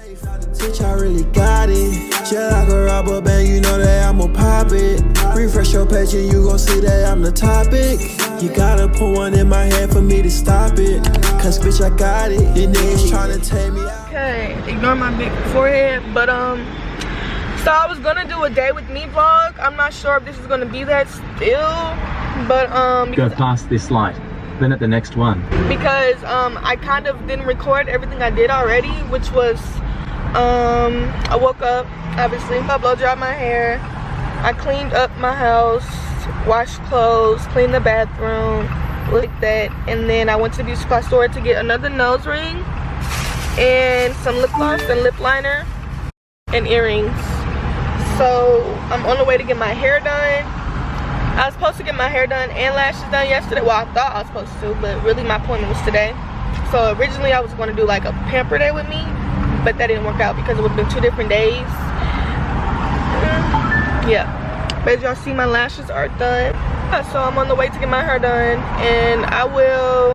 Bitch, I really got it. Just like a rubber band, you know that I'ma pop it. Refresh your page and you gon' see that I'm the topic. You gotta put one in my head for me to stop it. Cause bitch, I got it. These niggas tryna take me out. Okay, ignore my big forehead, but so I was gonna do a day with me vlog. I'm not sure if this is gonna be that still, but go past this light, then at the next one. Because I kind of didn't record everything I did already, which was I woke up, obviously, I blow dried my hair, I cleaned up my house, washed clothes, cleaned the bathroom, like that, and then I went to the beauty supply store to get another nose ring and some lip gloss and lip liner and earrings. So I'm on the way to get my hair done. I was supposed to get my hair done and lashes done yesterday. Well, I thought I was supposed to, but really my appointment was today. So originally I was going to do like a pamper day with me, but that didn't work out because it would have been 2 different days. Yeah, but as y'all see, my lashes are done. So I'm on the way to get my hair done, and I will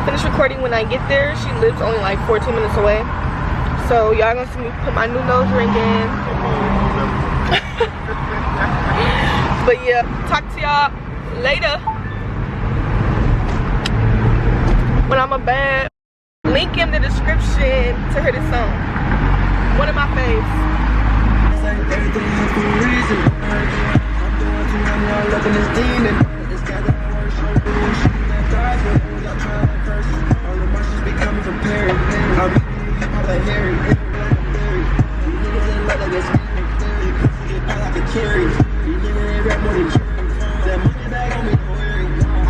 finish recording when I get there. She lives only like 14 minutes away. So y'all gonna see me put my new nose ring in. But yeah, talk to y'all later. When I'm a bad. Link in the description to hear this song. One of my faves.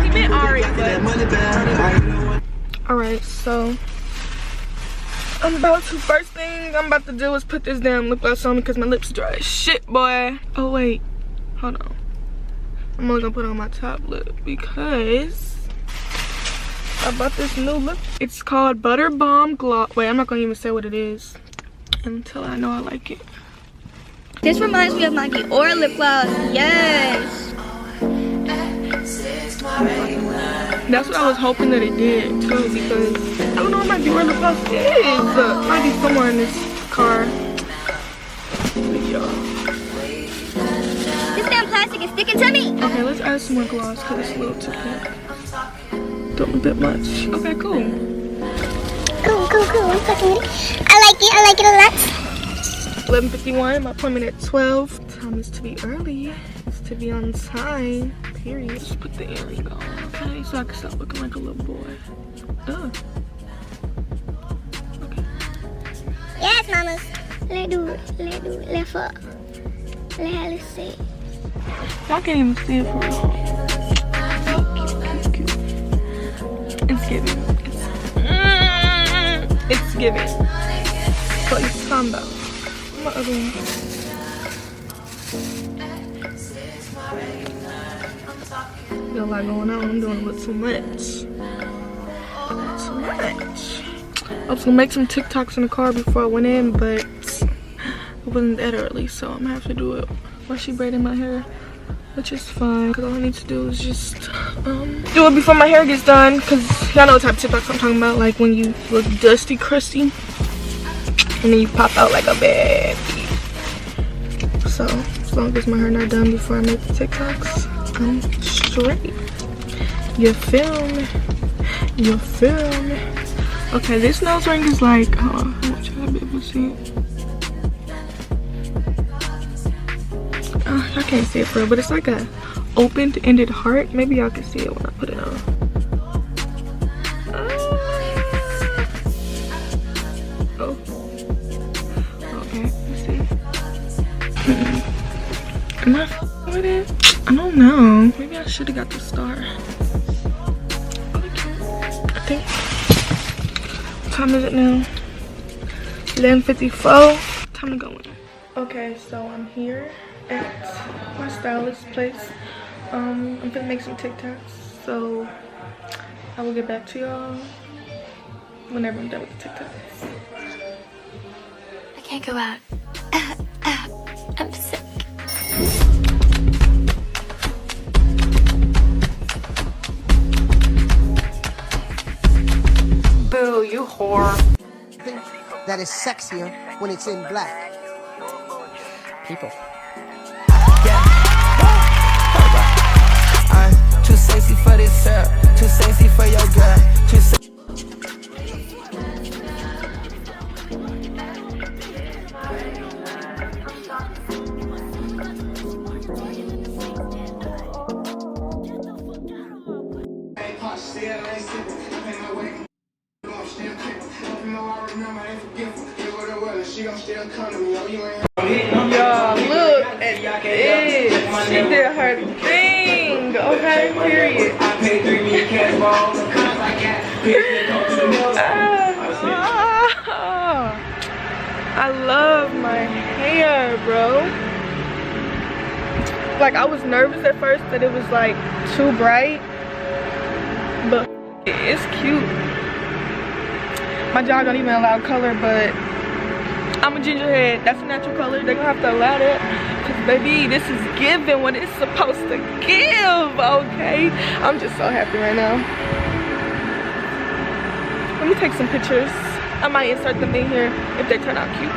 He meant Ari, but alright, so first thing I'm about to do is put this damn lip gloss on because my lips dry as shit, boy. Oh wait, hold on. I'm only gonna put it on my top lip because I bought this new lip. It's called Butter Bomb Gloss. Wait, I'm not gonna even say what it is until I know I like it. This reminds me of my Dior lip gloss. Yes. That's what I was hoping that it did too, because I don't know what my Dior lip gloss is. Might be somewhere in this car. This damn plastic is sticking to me. Okay, let's add some more gloss because it's a little too pink. Don't a bit much. Okay, cool. Cool. I'm fucking with it. I like it a lot. 11:51, my appointment at 12. Time is to be early. It's to be on time. Period. Just put the earring on, okay? So I can stop looking like a little boy. Ugh. Okay. Yes, mamas. Let's do it. Let's fuck. Let's see. Y'all can't even see it for real. It's cute. It's giving. It's giving. What you talking about? My other one. Got a lot going on. I'm doing a little too much. I was gonna make some TikToks in the car before I went in, but it wasn't that early, so I'm gonna have to do it while she braiding my hair, which is fine. Cause all I need to do is just do it before my hair gets done. Cause y'all know what type of TikToks I'm talking about, like when you look dusty, crusty, and then you pop out like a baby. So as long as my hair not done before I make the TikToks, I'm straight. You feel me? You feel me? Okay, this nose ring is like, hold on, I want y'all to be able to see it. I can't see it for real, but it's like a open-ended heart. Maybe y'all can see it when I put it on. Oh. Okay, let's see. Am I with it? I don't know. Maybe I should have got the star. Okay. I think. What time is it now? 11:54. Time to go in. Okay, so I'm here at my stylist place. I'm gonna make some TikToks, so I will get back to y'all whenever I'm done with the TikToks. I can't go out. I'm sick. Boo, you whore. That that is sexier when it's in black. People. I'm too sexy for this syrup, too sexy for your girl, too sexy. Y'all, look at this. She did her thing. Okay, period. I love my hair, bro. Like, I was nervous at first that it was like too bright, but it's cute. My job don't even allow color, but I'm a gingerhead. That's a natural color. They're gonna have to allow that. Cause baby, this is giving what it's supposed to give, okay? I'm just so happy right now. Let me take some pictures. I might insert them in here if they turn out cute.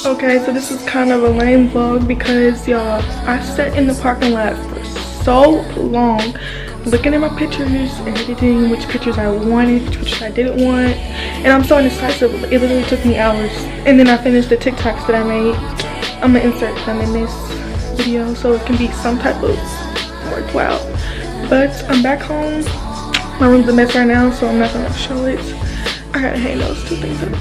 Okay, so this is kind of a lame vlog because y'all, I sat in the parking lot for so long looking at my pictures, editing which pictures I wanted, which pictures I didn't want, and I'm so indecisive. It literally took me hours, and then I finished the TikToks that I made. I'm gonna insert them in this video so it can be some type of worthwhile. But I'm back home. My room's a mess right now, so I'm not gonna show it. I gotta hang those two things up.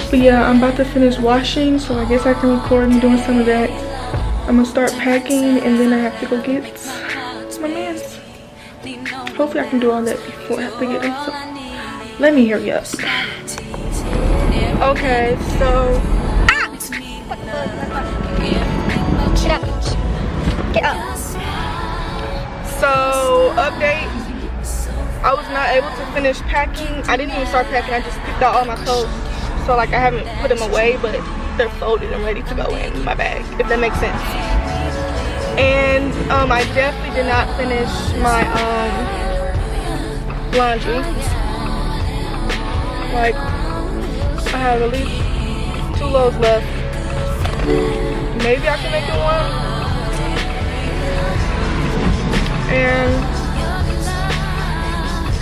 But yeah, I'm about to finish washing, so I guess I can record me doing some of that. I'm gonna start packing, and then I have to go get my mans. Hopefully I can do all that before I have to get them, so let me hurry up. Okay, so Get up. Get up. So update, I was not able to finish packing. I didn't even start packing. I just picked out all my clothes. So like I haven't put them away, but they're folded and ready to go in my bag, if that makes sense. And I definitely did not finish my laundry. Like I have at least 2 loads left. Maybe I can make it one. And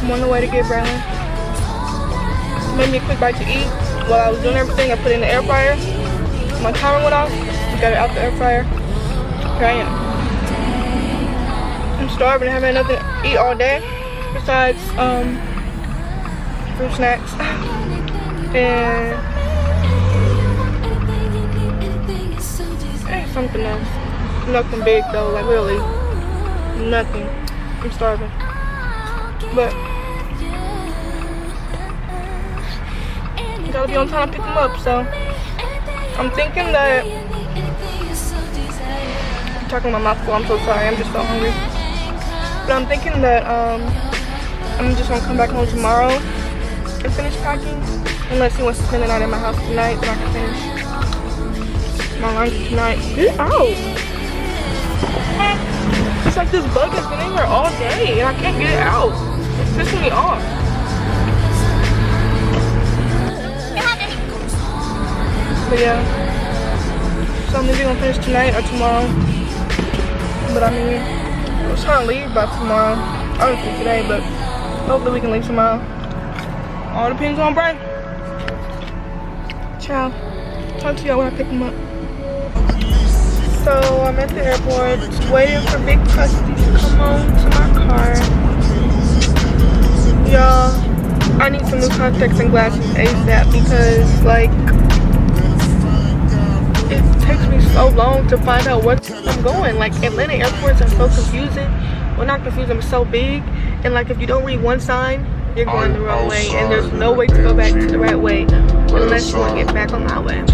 I'm on the way to get Brown. Made me a quick bite to eat. While I was doing everything, I put it in the air fryer. My timer went off. Got it out the air fryer. Here I am. I'm starving. I haven't had nothing to eat all day besides fruit snacks and something else. Nothing big though, like really nothing. I'm starving. But gotta be on time to pick them up, so I'm thinking that I'm talking my mouth full. I'm so sorry, I'm just so hungry. But I'm thinking that I'm just gonna come back home tomorrow and finish packing, unless he wants to spend the night at my house tonight, then I can finish my laundry tonight. Get out! It's like this bug has been in here all day and I can't get it out. It's pissing me off. But yeah, so I'm maybe gonna finish tonight or tomorrow. But I mean, I was trying to leave by tomorrow. Obviously today, but hopefully we can leave tomorrow. All depends on Bray. Ciao. Talk to y'all when I pick him up. So I'm at the airport waiting for Big Krusty to come home to my car. Y'all, I need some new contacts and glasses ASAP because like it takes me so long to find out where I'm going. Like Atlanta airports are so confusing. Well, not confusing, but so big. And like if you don't read one sign, you're going the wrong way, and there's no way to go back to the right way unless you want to get back on my way, which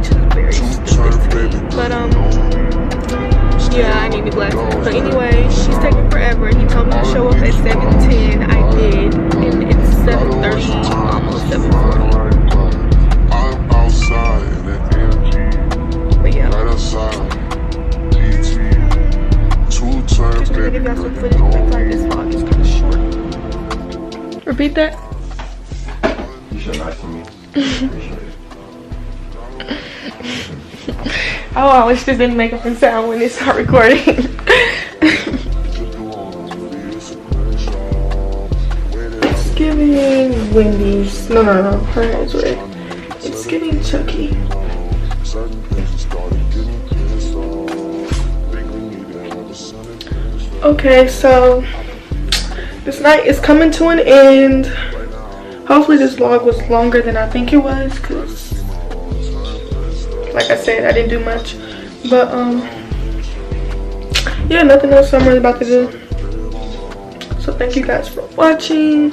is very stupid. But yeah, I need new glasses. But anyway, he's taking forever. He told me to show up at 7:10. I did, and it's 7:30, almost 7:40. But yeah. Just trying to give y'all some footage. I feel like this vlog is kind of short. Repeat that. You should lie for me. Oh, I wish this didn't make up a sound when they start recording. It's giving Wendy's. No, her hair's red. It's giving Chucky. Okay, so this night is coming to an end. Hopefully this vlog was longer than I think it was, because like I said, I didn't do much. But yeah, nothing else I'm really about to do. So thank you guys for watching.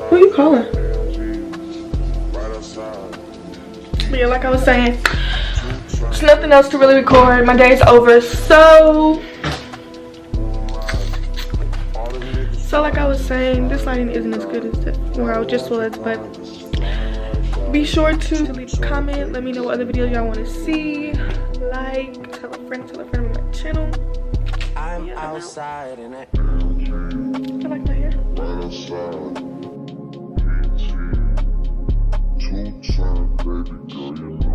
Who are you calling? But yeah, like I was saying, there's nothing else to really record. My day's over. So like I was saying, this lighting isn't as good as where I just was, but be sure to leave a comment. Let me know what other videos y'all want to see. Like, tell a friend on my channel. I'm outside and I like my hair. Two-time baby girl, you know.